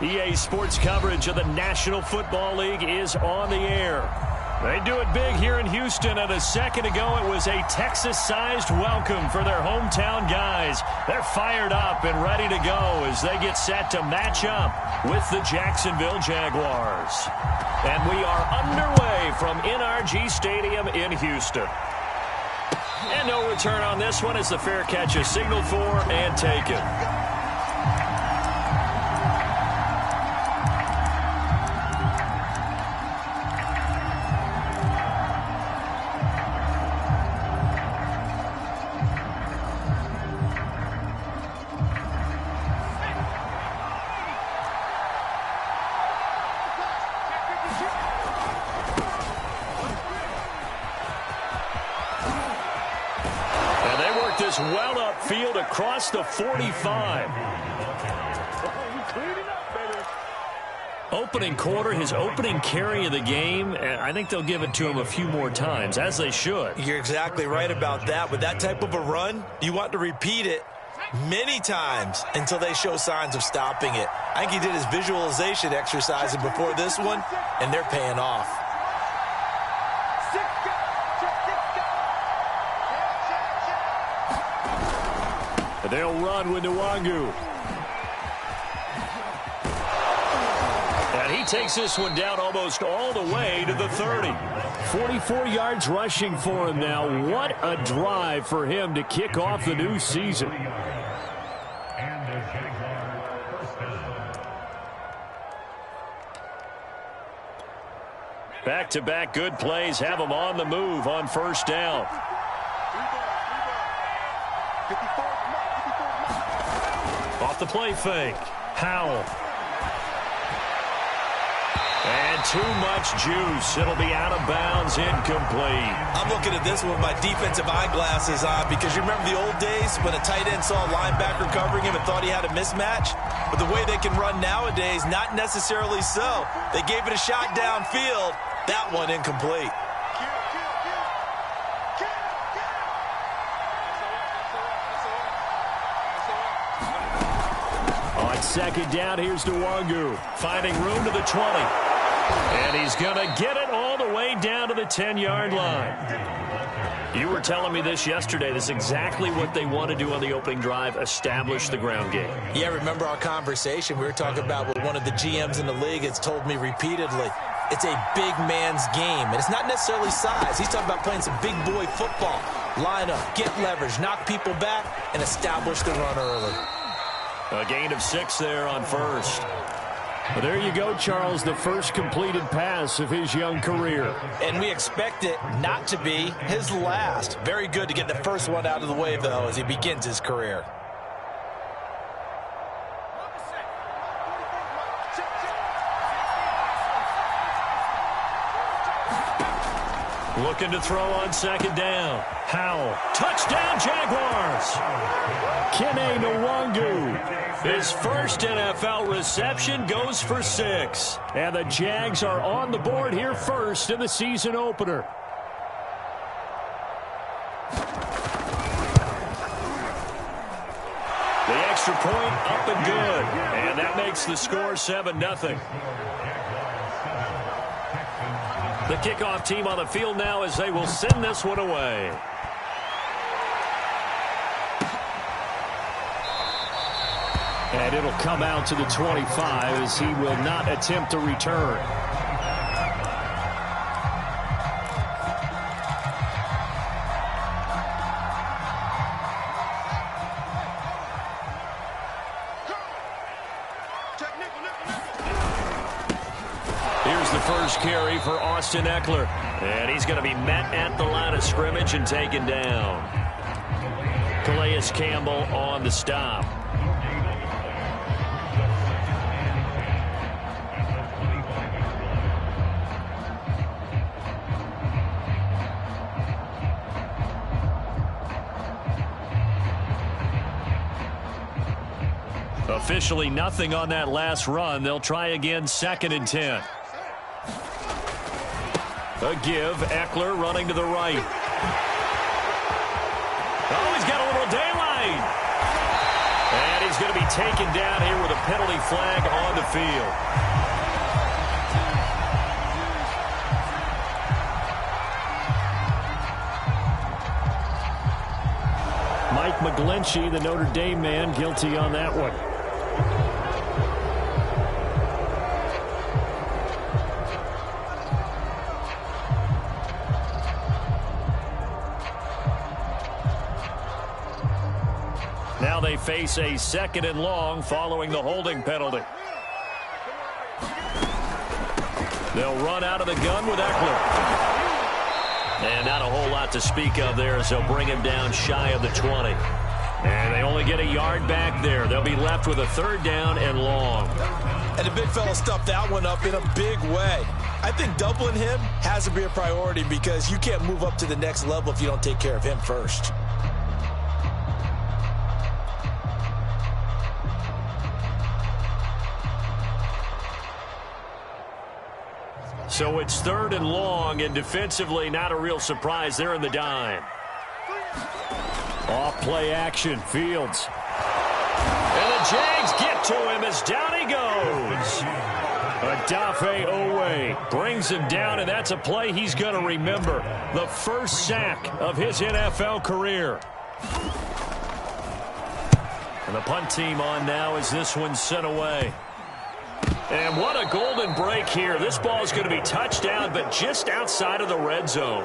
EA Sports coverage of the National Football League is on the air. They do it big here in Houston, and a second ago it was a Texas-sized welcome for their hometown guys. They're fired up and ready to go as they get set to match up with the Jacksonville Jaguars. And we are underway from NRG Stadium in Houston. And no return on this one as the fair catch is signaled for and taken. Well upfield across the 45. Opening quarter, his opening carry of the game, and I think they'll give it to him a few more times, as they should. You're exactly right about that. With that type of a run, you want to repeat it many times until they show signs of stopping it. I think he did his visualization exercises before this one, and they're paying off. They'll run with Nwangu. And he takes this one down almost all the way to the 30. 44 yards rushing for him now. What a drive for him to kick off the new season. Back-to-back good plays have him on the move on first down. Off the play fake. Howell. And too much juice. It'll be out of bounds, incomplete. I'm looking at this with my defensive eyeglasses on because you remember the old days when a tight end saw a linebacker covering him and thought he had a mismatch? But the way they can run nowadays, not necessarily so. They gave it a shot downfield. That one incomplete. Second down, here's Nwangu, finding room to the 20. And he's going to get it all the way down to the 10-yard line. You were telling me this yesterday. This is exactly what they want to do on the opening drive, establish the ground game. Yeah, remember our conversation. We were talking about what one of the GMs in the league has told me repeatedly. It's a big man's game, and it's not necessarily size. He's talking about playing some big boy football. Line up, get leverage, knock people back, and establish the run early. A gain of 6 there on first. Well, there you go, Charles, the first completed pass of his young career. And we expect it not to be his last. Very good to get the first one out of the way, though, as he begins his career. Looking to throw on second down. Howell. Touchdown, Jaguars. Kene Nwangu. His first NFL reception goes for 6. And the Jags are on the board here first in the season opener. The extra point up and good. And that makes the score 7-0. The kickoff team on the field now as they will send this one away. And it'll come out to the 25 as he will not attempt a return. Here's the first carry for Austin Eckler. And he's going to be met at the line of scrimmage and taken down. Calais Campbell on the stop. Officially nothing on that last run. They'll try again, 2nd and 10. A give, Eckler running to the right. Oh, he's got a little daylight. And he's going to be taken down here with a penalty flag on the field. Mike McGlinchey, the Notre Dame man, guilty on that one. Now they face a 2nd and long following the holding penalty. They'll run out of the gun with Eckler. And not a whole lot to speak of there as they'll bring him down shy of the 20. And they only get a yard back there. They'll be left with a 3rd down and long. And the big fella stuffed that one up in a big way. I think doubling him has to be a priority because you can't move up to the next level if you don't take care of him first. So it's 3rd and long, and defensively not a real surprise. They're in the dime. Off play action, Fields. And the Jags get to him as down he goes. Odafe Owe brings him down, and that's a play he's going to remember. The first sack of his NFL career. And the punt team on now as this one's sent away. And what a golden break here. This ball is going to be touchdown, but just outside of the red zone.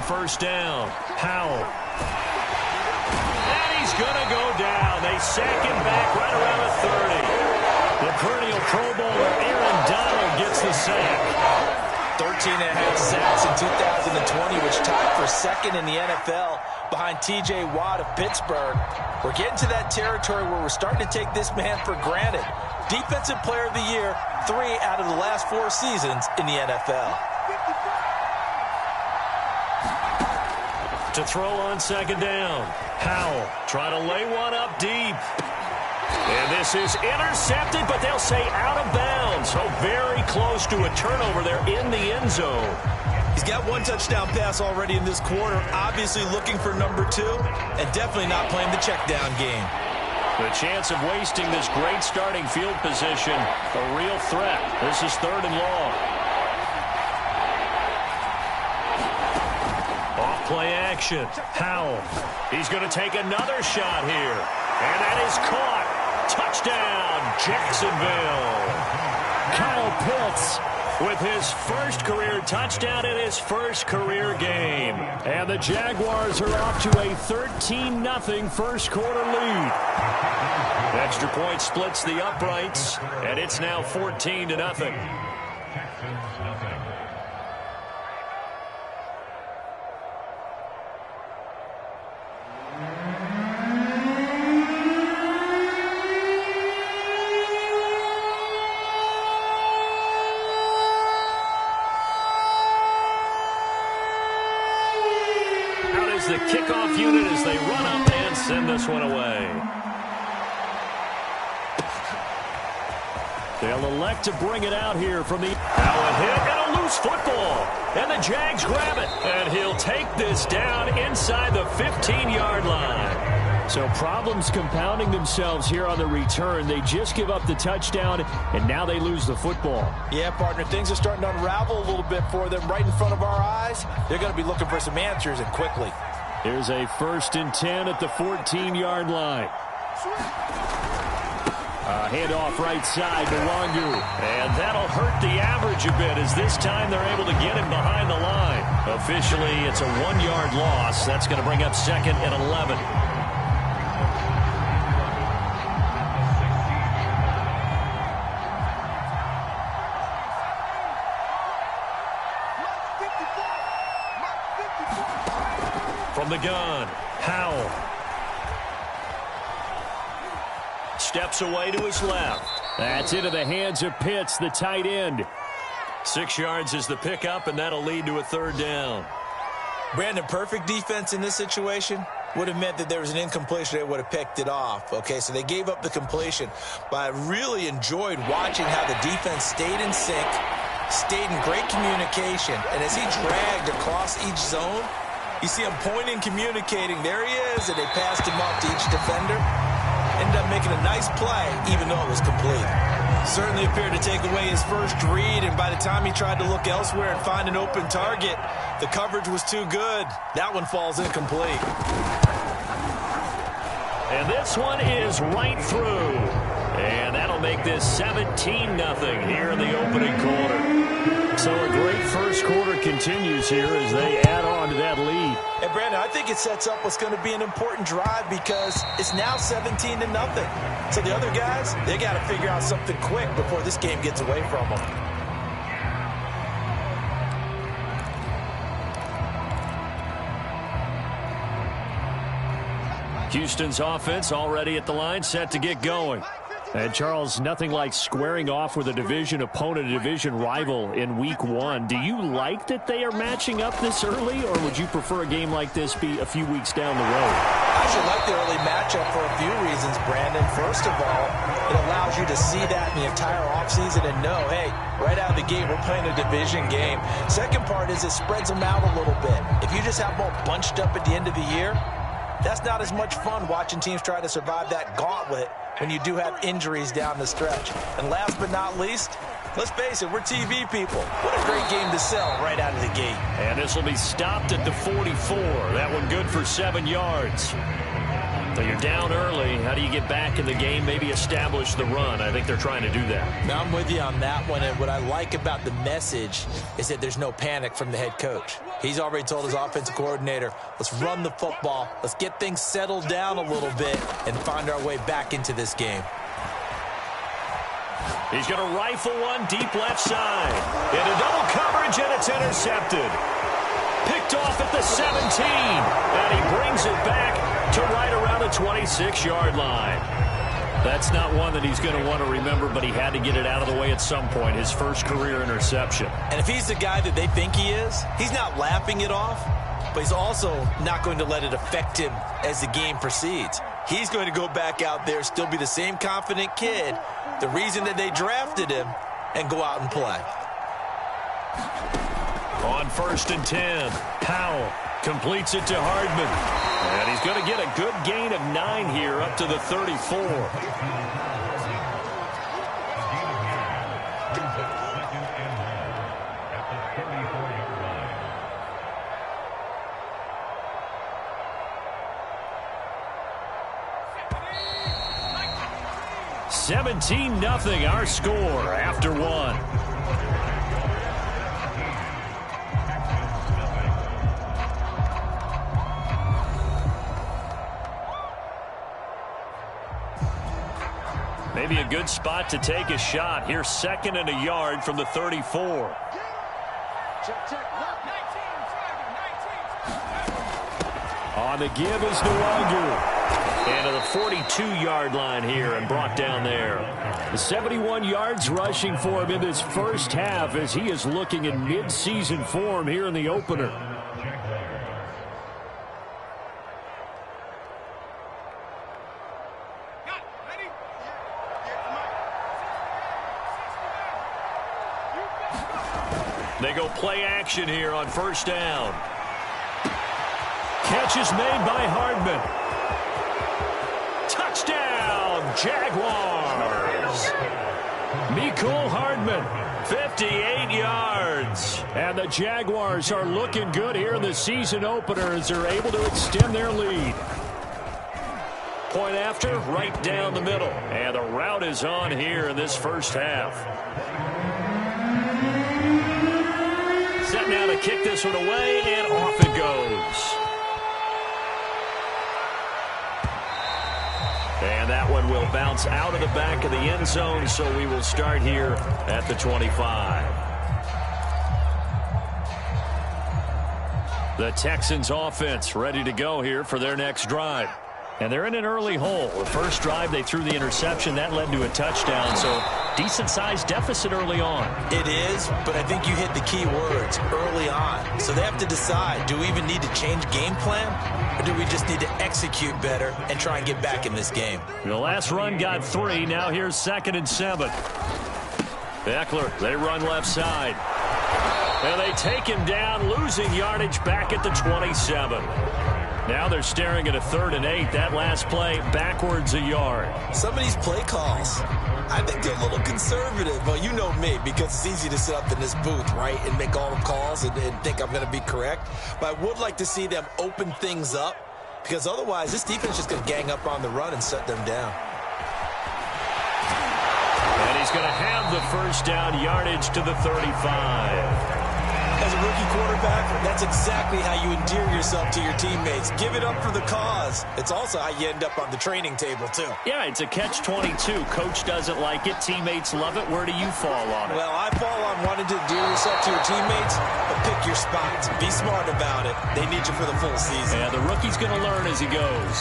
First down, Howell. And he's going to go down. They sack him back right around the 30. The perennial Pro Bowler Aaron Donald gets the sack. 13.5 sacks in 2020, which tied for 2nd in the NFL behind T.J. Watt of Pittsburgh. We're getting to that territory where we're starting to take this man for granted. Defensive Player of the Year, 3 out of the last 4 seasons in the NFL. To throw on 2nd down. Howell trying to lay one up deep. And this is intercepted, but they'll say out of bounds. So very close to a turnover there in the end zone. He's got 1 touchdown pass already in this quarter, obviously looking for number 2, and definitely not playing the check down game. The chance of wasting this great starting field position, a real threat. This is 3rd and long. Play action. Howell. He's going to take another shot here. And that is caught. Touchdown, Jacksonville. Kyle Pitts with his first career touchdown in his first career game. And the Jaguars are off to a 13-0 first quarter lead. Extra point splits the uprights, and it's now 14-0. The kickoff unit as they run up and send this one away. They'll elect to bring it out here from the Allen hit and a loose football. And the Jags grab it. And he'll take this down inside the 15-yard line. So problems compounding themselves here on the return. They just give up the touchdown, and now they lose the football. Yeah, partner, things are starting to unravel a little bit for them right in front of our eyes. They're going to be looking for some answers, and quickly. Here's a 1st and 10 at the 14-yard line. Handoff right side to Wangu. And that'll hurt the average a bit as this time they're able to get him behind the line. Officially, it's a 1-yard loss. That's going to bring up 2nd and 11. From the gun, Howell. Steps away to his left. That's into the hands of Pitts, the tight end. 6 yards is the pickup, and that'll lead to a 3rd down. Brandon, perfect defense in this situation would have meant that there was an incompletion. They would have picked it off. Okay, so they gave up the completion. But I really enjoyed watching how the defense stayed in sync, stayed in great communication. And as he dragged across each zone, you see him pointing, communicating. There he is, and they passed him off to each defender. Ended up making a nice play, even though it was complete. Certainly appeared to take away his first read, and by the time he tried to look elsewhere and find an open target, the coverage was too good. That one falls incomplete. And this one is right through. And that'll make this 17-0 here in the opening quarter. So a great first quarter continues here as they add on to that lead. And Brandon, I think it sets up what's going to be an important drive because it's now 17-0. So the other guys, they got to figure out something quick before this game gets away from them. Houston's offense already at the line, set to get going. And, Charles, nothing like squaring off with a division opponent, a division rival in Week 1. Do you like that they are matching up this early, or would you prefer a game like this be a few weeks down the road? I should like the early matchup for a few reasons, Brandon. First of all, it allows you to see that in the entire offseason and know, hey, right out of the gate, we're playing a division game. Second part is it spreads them out a little bit. If you just have them all bunched up at the end of the year, that's not as much fun watching teams try to survive that gauntlet when you do have injuries down the stretch. And last but not least, let's face it, we're TV people. What a great game to sell right out of the gate. And this will be stopped at the 44. That one good for 7 yards. So you're down early. How do you get back in the game, maybe establish the run? I think they're trying to do that. Now, I'm with you on that one, and what I like about the message is that there's no panic from the head coach. He's already told his offensive coordinator, let's run the football, let's get things settled down a little bit, and find our way back into this game. He's going to rifle one deep left side. Into double coverage, and it's intercepted. Picked off at the 17, and he brings it back to right around the 26-yard line. That's not one that he's going to want to remember, but he had to get it out of the way at some point, his first career interception. And if he's the guy that they think he is, he's not laughing it off, but he's also not going to let it affect him as the game proceeds. He's going to go back out there, still be the same confident kid, the reason that they drafted him, and go out and play. On 1st and 10, Powell completes it to Hardman. And he's going to get a good gain of 9 here up to the 34. $17-0 our score after 1. Maybe a good spot to take a shot. Here's 2nd and a yard from the 34. On the give is Nwangu. And to the 42-yard line here and brought down there. The 71 yards rushing for him in this first half as he is looking in mid-season form here in the opener. They go play action here on 1st down. Catch is made by Hardman. Touchdown, Jaguars. Mecole Hardman, 58 yards. And the Jaguars are looking good here in the season opener as they're able to extend their lead. Point after, right down the middle. And the route is on here in this first half. Set now to kick this one away, and off it goes. And that one will bounce out of the back of the end zone, so we will start here at the 25. The Texans offense ready to go here for their next drive. And they're in an early hole. The first drive, they threw the interception. That led to a touchdown. So decent-sized deficit early on. It is, but I think you hit the key words, early on. So they have to decide, do we even need to change game plan? Or do we just need to execute better and try and get back in this game? The last run got 3. Now here's 2nd and 7. Eckler, they run left side. And they take him down, losing yardage back at the 27. Now they're staring at a 3rd and 8. That last play, backwards a yard. Some of these play calls, I think they're a little conservative. Well, you know me, because it's easy to sit up in this booth, right, and make all the calls and think I'm going to be correct. But I would like to see them open things up, because otherwise this defense is just going to gang up on the run and shut them down. And he's going to have the first down, yardage to the 35. As a rookie quarterback, that's exactly how you endear yourself to your teammates. Give it up for the cause. It's also how you end up on the training table, too. Yeah, it's a catch-22. Coach doesn't like it. Teammates love it. Where do you fall on it? Well, I fall on wanting to endear yourself to your teammates, but pick your spots. Be smart about it. They need you for the full season. Yeah, the rookie's going to learn as he goes.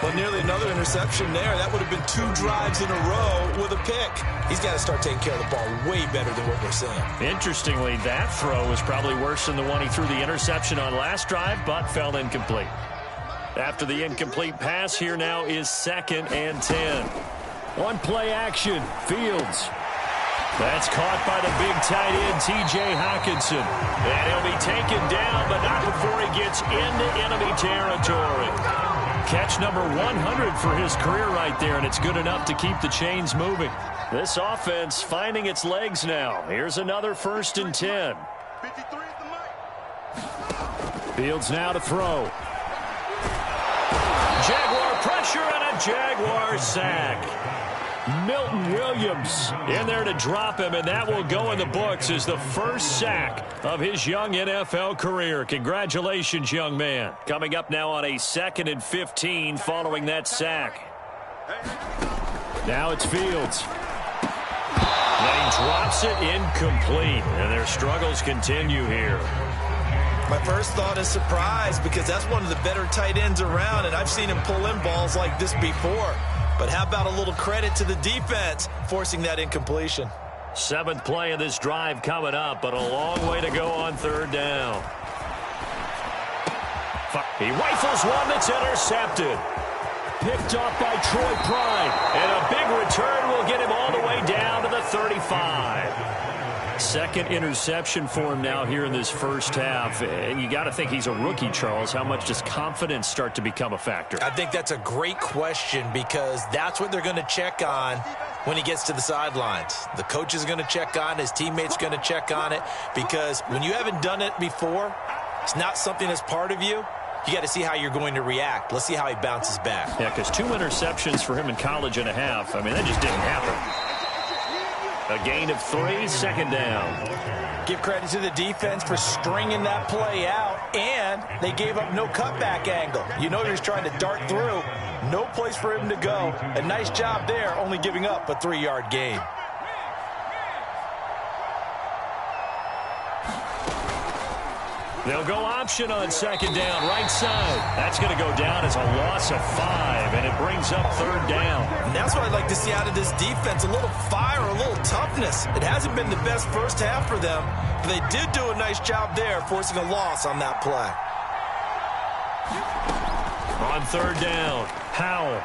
Well, nearly another interception there. That would have been 2 drives in a row with a pick. He's got to start taking care of the ball way better than what we're seeing. Interestingly, that throw was probably worse than the one he threw the interception on last drive, but fell incomplete. After the incomplete pass, here now is 2nd and 10. One play action, Fields. That's caught by the big tight end, T.J. Hockenson. And he'll be taken down, but not before he gets into enemy territory. Catch number 100 for his career right there, and it's good enough to keep the chains moving. This offense finding its legs now. Here's another 1st and 10. Fields now to throw. Jaguar pressure and a Jaguar sack. Milton Williams in there to drop him, and that will go in the books as the first sack of his young NFL career. Congratulations, young man. Coming up now on a 2nd and 15 following that sack. Now it's Fields. And he drops it incomplete, and their struggles continue here. My first thought is surprise, because that's one of the better tight ends around, and I've seen him pull in balls like this before. But how about a little credit to the defense forcing that incompletion? 7th play of this drive coming up, but a long way to go on 3rd down. He rifles one that's intercepted. Picked off by Troy Pride. And a big return will get him all the way down to the 35. 2nd interception for him now here in this first half. And you got to think he's a rookie, Charles. How much does confidence start to become a factor? I think that's a great question, because that's what they're going to check on when he gets to the sidelines. The coach is going to check on, his teammates going to check on it, because when you haven't done it before, it's not something that's part of you. You got to see how you're going to react. Let's see how he bounces back. Yeah, because 2 interceptions for him in college and a half. I mean, that just didn't happen. A gain of 3, 2nd down. Give credit to the defense for stringing that play out, and they gave up no cutback angle. You know he was trying to dart through. No place for him to go. A nice job there, only giving up a 3-yard gain. They'll go option on 2nd down, right side. That's going to go down as a loss of 5, and it brings up 3rd down. And that's what I'd like to see out of this defense, a little fire, a little toughness. It hasn't been the best first half for them, but they did do a nice job there, forcing a loss on that play. On 3rd down, Howell.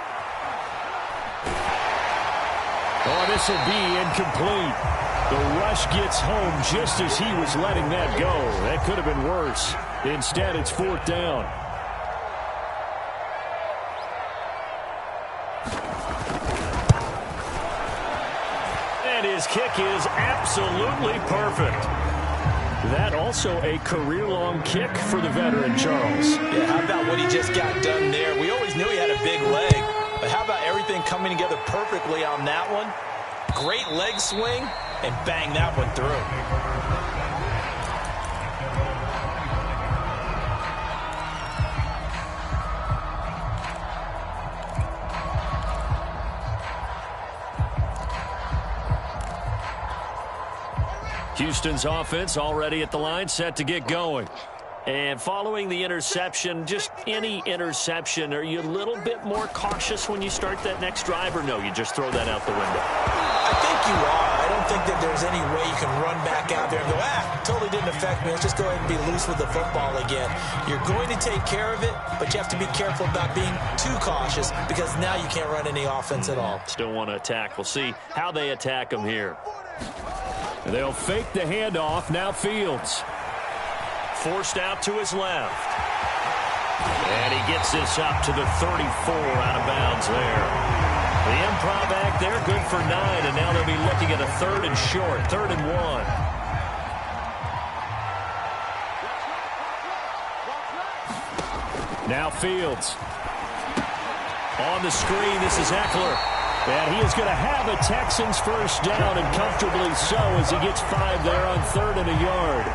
Oh, this will be incomplete. The rush gets home just as he was letting that go. That could have been worse. Instead, it's 4th down. And his kick is absolutely perfect. That also a career-long kick for the veteran, Charles. Yeah, how about what he just got done there? We always knew he had a big leg, but how about everything coming together perfectly on that one? Great leg swing, and bang that one through. Houston's offense already at the line, set to get going. And following the interception, just any interception, are you a little bit more cautious when you start that next drive, or no, you just throw that out the window? I think you are. I don't think that there's any way you can run back out there and go, totally didn't affect me. Let's just go ahead and be loose with the football again. You're going to take care of it, but you have to be careful about being too cautious because now you can't run any offense at all. Still want to attack. We'll see how they attack them here. They'll fake the handoff. Now Fields. Forced out to his left. And he gets this up to the 34 out of bounds there. The improv back there, good for 9, and now they'll be looking at a 3rd and short, 3rd and 1. Now Fields. On the screen, this is Eckler. And he is going to have a Texans first down, and comfortably so as he gets 5 there on 3rd and a yard.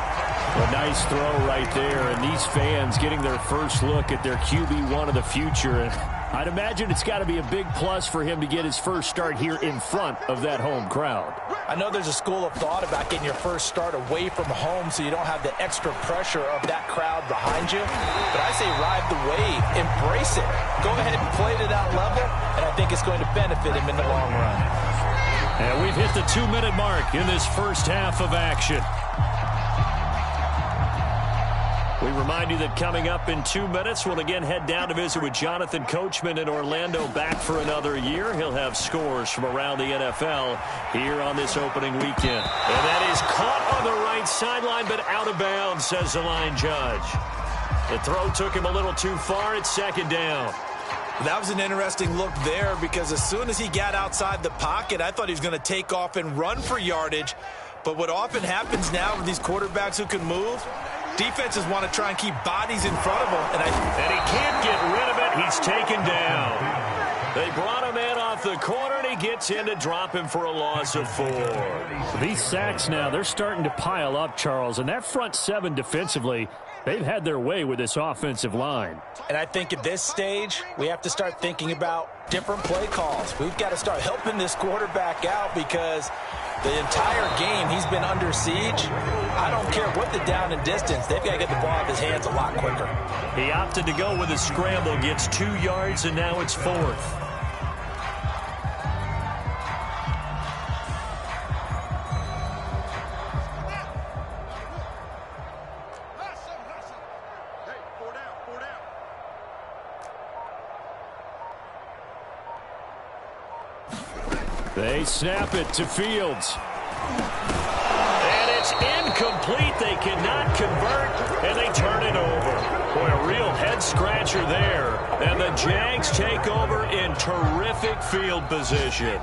A nice throw right there, and these fans getting their first look at their QB1 of the future. And I'd imagine it's got to be a big plus for him to get his first start here in front of that home crowd. I know there's a school of thought about getting your first start away from home so you don't have the extra pressure of that crowd behind you. But I say ride the wave, embrace it. Go ahead and play to that level, and I think it's going to benefit him in the long run. And we've hit the 2-minute mark in this first half of action. We remind you that coming up in 2 minutes, we'll again head down to visit with Jonathan Coachman in Orlando, back for another year. He'll have scores from around the NFL here on this opening weekend. And that is caught on the right sideline, but out of bounds, says the line judge. The throw took him a little too far. It's 2nd down. That was an interesting look there because as soon as he got outside the pocket, I thought he was going to take off and run for yardage. But what often happens now with these quarterbacks who can move, defenses want to try and keep bodies in front of him. And he can't get rid of it. He's taken down. They brought him in off the corner, and he gets in to drop him for a loss of 4. These sacks now, they're starting to pile up, Charles. And that front 7 defensively, they've had their way with this offensive line. And I think at this stage, we have to start thinking about different play calls. We've got to start helping this quarterback out because the entire game he's been under siege. I don't care what the down and distance. They've got to get the ball out of his hands a lot quicker. He opted to go with a scramble, gets 2 yards, and now it's 4th. They snap it to Fields. And it's incomplete. They cannot convert, and they turn it over. Boy, a real head-scratcher there. And the Jags take over in terrific field position.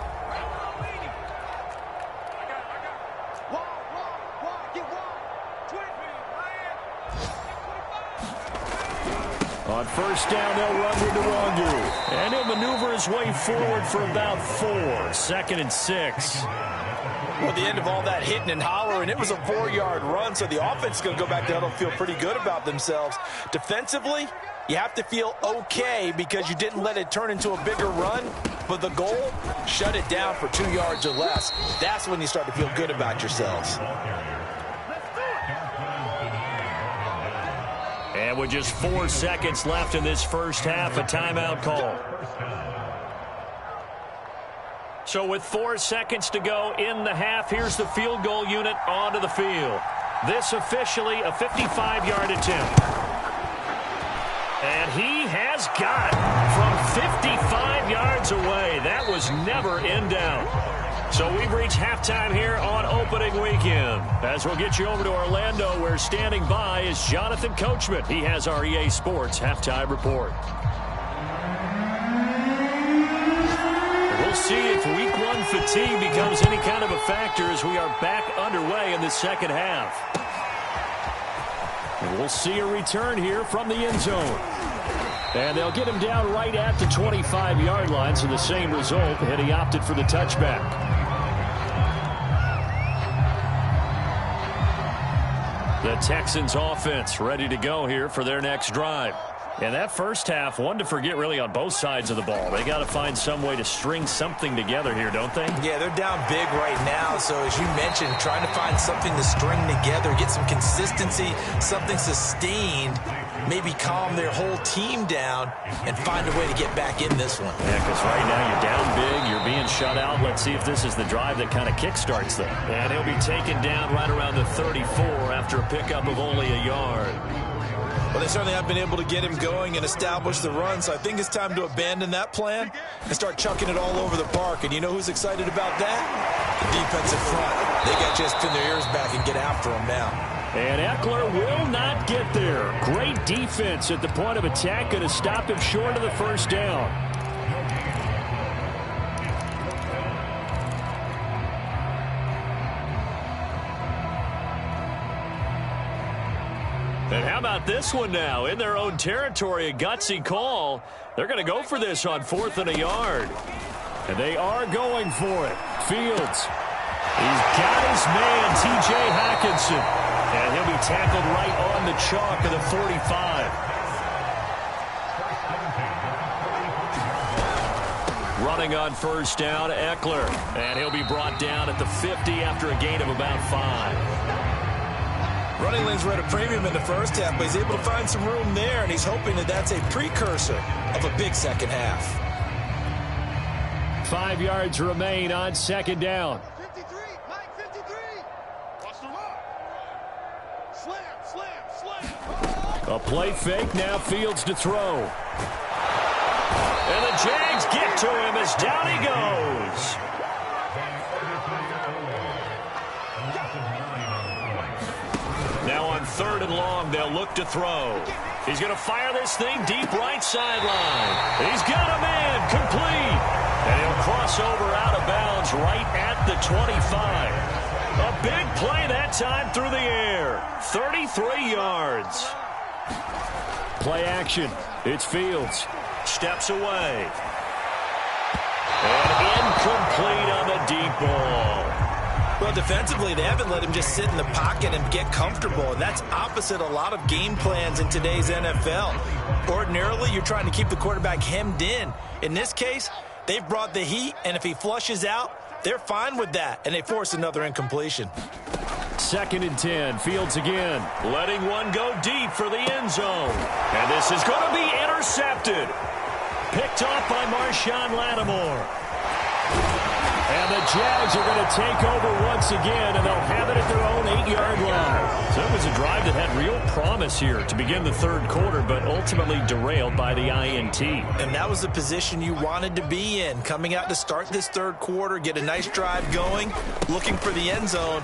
On first down, they'll run with Nwangu. And he'll maneuver his way forward for about 4. 2nd and 6. Well, the end of all that hitting and hollering, it was a 4-yard run, so the offense is going to go back down and feel pretty good about themselves. Defensively, you have to feel okay because you didn't let it turn into a bigger run. But the goal, shut it down for 2 yards or less. That's when you start to feel good about yourselves. And with just 4 seconds left in this first half, a timeout call. So with 4 seconds to go in the half, here's the field goal unit onto the field. This officially a 55-yard attempt. And he has got it from 55 yards away. That was never in doubt. So we've reached halftime here on opening weekend. As we'll get you over to Orlando, where standing by is Jonathan Coachman. He has our EA Sports halftime report. We'll see if week 1 fatigue becomes any kind of a factor as we are back underway in the second half. And we'll see a return here from the end zone. And they'll get him down right at the 25-yard line, so the same result, and he opted for the touchback. The Texans offense ready to go here for their next drive. And that first half, one to forget really on both sides of the ball. They got to find some way to string something together here, don't they? Yeah, they're down big right now. So as you mentioned, trying to find something to string together, get some consistency, something sustained, maybe calm their whole team down and find a way to get back in this one. Yeah, because right now you're down big, you're being shut out. Let's see if this is the drive that kind of kickstarts them. And he'll be taken down right around the 34 after a pickup of only a yard. Well, they certainly have been able to get him going and establish the run, so I think it's time to abandon that plan and start chucking it all over the park. And you know who's excited about that? The defensive front. They got to just pin their ears back and get after him now. And Eckler will not get there. Great defense at the point of attack, going to stop him short of the first down. And how about this one now? In their own territory, a gutsy call. They're going to go for this on 4th and a yard. And they are going for it. Fields. He's got his man, T.J. Hockenson. And he'll be tackled right on the chalk of the 45. Running on first down, Eckler. And he'll be brought down at the 50 after a gain of about 5. Running lanes were at a premium in the first half, but he's able to find some room there, and he's hoping that that's a precursor of a big second half. 5 yards remain on second down. 53, Mike 53. Watch the run. Slam. A play fake, now Fields to throw. And the Jags get to him as down he goes. Now on 3rd and long, they'll look to throw. He's going to fire this thing deep right sideline. He's got a man, complete. And he'll cross over out of bounds right at the 25. A big play that time through the air. 33 yards. Play action. It's Fields. Steps away. And incomplete on the deep ball. Well, defensively, they haven't let him just sit in the pocket and get comfortable, and that's opposite a lot of game plans in today's NFL. Ordinarily, you're trying to keep the quarterback hemmed in. In this case, they've brought the heat, and if he flushes out, they're fine with that, and they force another incompletion. 2nd and 10, Fields again, letting one go deep for the end zone. And this is going to be intercepted. Picked off by Marshawn Lattimore. And the Jags are going to take over once again, and they'll have it at their own 8-yard line. So it was a drive that had real promise here to begin the 3rd quarter, but ultimately derailed by the INT. And that was the position you wanted to be in, coming out to start this 3rd quarter, get a nice drive going, looking for the end zone.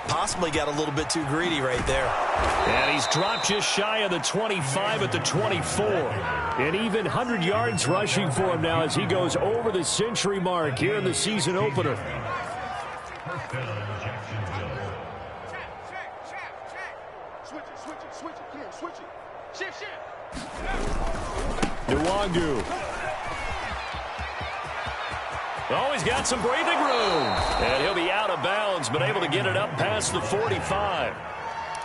Possibly got a little bit too greedy right there. And he's dropped just shy of the 25 at the 24. An even 100 yards rushing for him now as he goes over the century mark here in the season opener. Switch it. Shift. Nwangu. Oh, he's got some breathing room. And he'll be out of bounds, but able to get it up past the 45.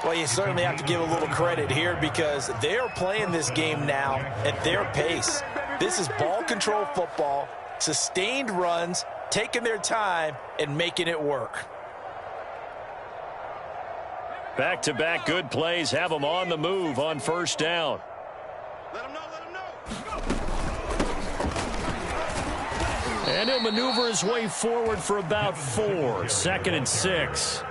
Well, you certainly have to give a little credit here because they're playing this game now at their pace. This is ball control football, sustained runs, taking their time and making it work. Back-to-back good plays have them on the move on first down. Let him know. And he'll maneuver his way forward for about 4. 2nd and 6.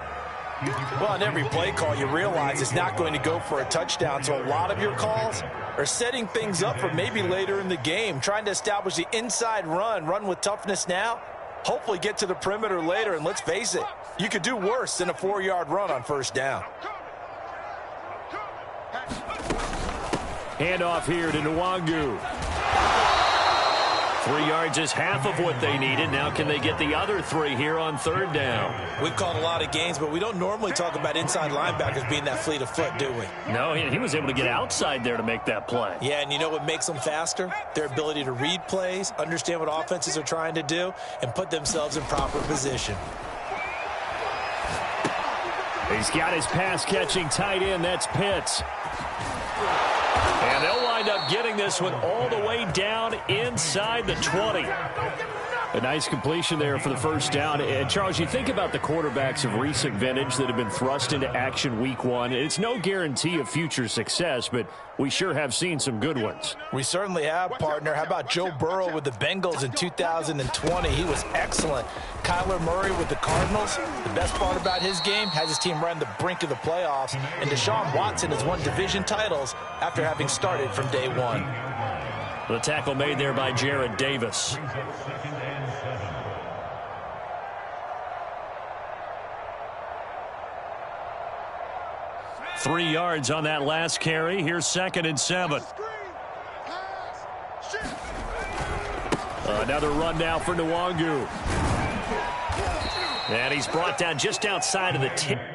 Well, on every play call, you realize it's not going to go for a touchdown. So a lot of your calls are setting things up for maybe later in the game, trying to establish the inside run with toughness now, hopefully get to the perimeter later. And let's face it, you could do worse than a 4-yard run on first down. Handoff here to Nwangu. 3 yards is half of what they needed. Now can they get the other 3 here on 3rd down? We've called a lot of games, but we don't normally talk about inside linebackers being that fleet of foot, do we? No, he was able to get outside there to make that play. Yeah, and you know what makes them faster? Their ability to read plays, understand what offenses are trying to do, and put themselves in proper position. He's got his pass-catching tight end. That's Pitts. And they'll wind up getting this one all the way down inside the 20. A nice completion there for the first down. And, Charles, you think about the quarterbacks of recent vintage that have been thrust into action week one. It's no guarantee of future success, but we sure have seen some good ones. We certainly have, partner. How about Joe Burrow with the Bengals in 2020? He was excellent. Kyler Murray with the Cardinals. The best part about his game, has his team right on the brink of the playoffs. And Deshaun Watson has won division titles after having started from day one. The tackle made there by Jared Davis. Three yards on that last carry. Here's 2nd and 7. Another run now for Nwangu. And he's brought down just outside of the 10.